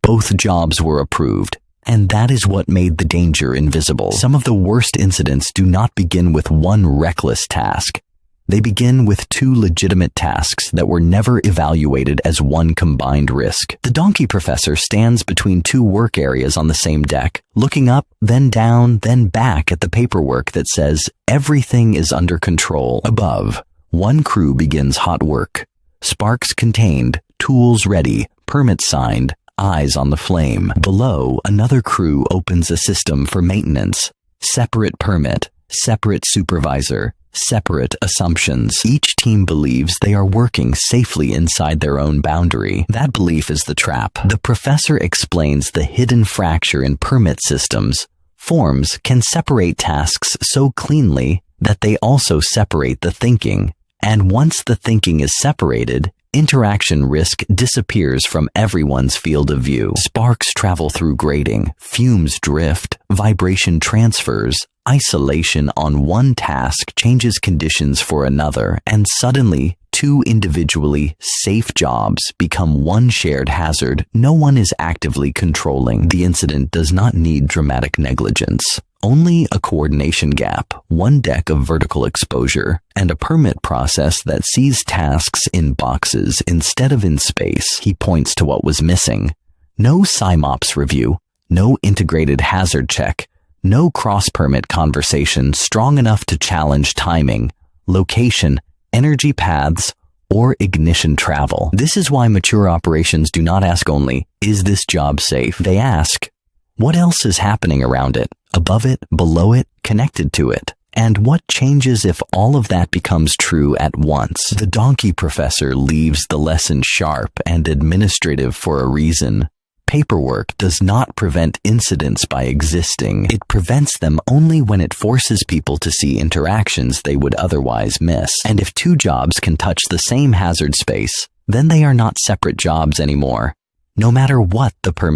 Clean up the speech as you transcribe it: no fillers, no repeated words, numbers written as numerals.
Both jobs were approved, and that is what made the danger invisible. Some of the worst incidents do not begin with one reckless task. They begin with two legitimate tasks that were never evaluated as one combined risk. The donkey professor stands between two work areas on the same deck, looking up, then down, then back at the paperwork that says everything is under control. Above, one crew begins hot work. Sparks contained, tools ready, permits signed, eyes on the flame. Below, another crew opens a system for maintenance. Separate permit, separate supervisor, separate assumptions. Each team believes they are working safely inside their own boundary. That belief is the trap. The professor explains the hidden fracture in permit systems. Forms can separate tasks so cleanly that they also separate the thinking. And once the thinking is separated, interaction risk disappears from everyone's field of view. Sparks travel through grating, fumes drift, vibration transfers, isolation on one task changes conditions for another, and suddenly, two individually safe jobs become one shared hazard no one is actively controlling. The incident does not need dramatic negligence. Only a coordination gap, one deck of vertical exposure, and a permit process that sees tasks in boxes instead of in space. He points to what was missing. No SIMOPS review, no integrated hazard check, no cross-permit conversation strong enough to challenge timing, location, energy paths, or ignition travel. This is why mature operations do not ask only, is this job safe? They ask, what else is happening around it, above it, below it, connected to it? And what changes if all of that becomes true at once? The donkey professor leaves the lesson sharp and administrative for a reason. Paperwork does not prevent incidents by existing. It prevents them only when it forces people to see interactions they would otherwise miss. And if two jobs can touch the same hazard space, then they are not separate jobs anymore, no matter what the permit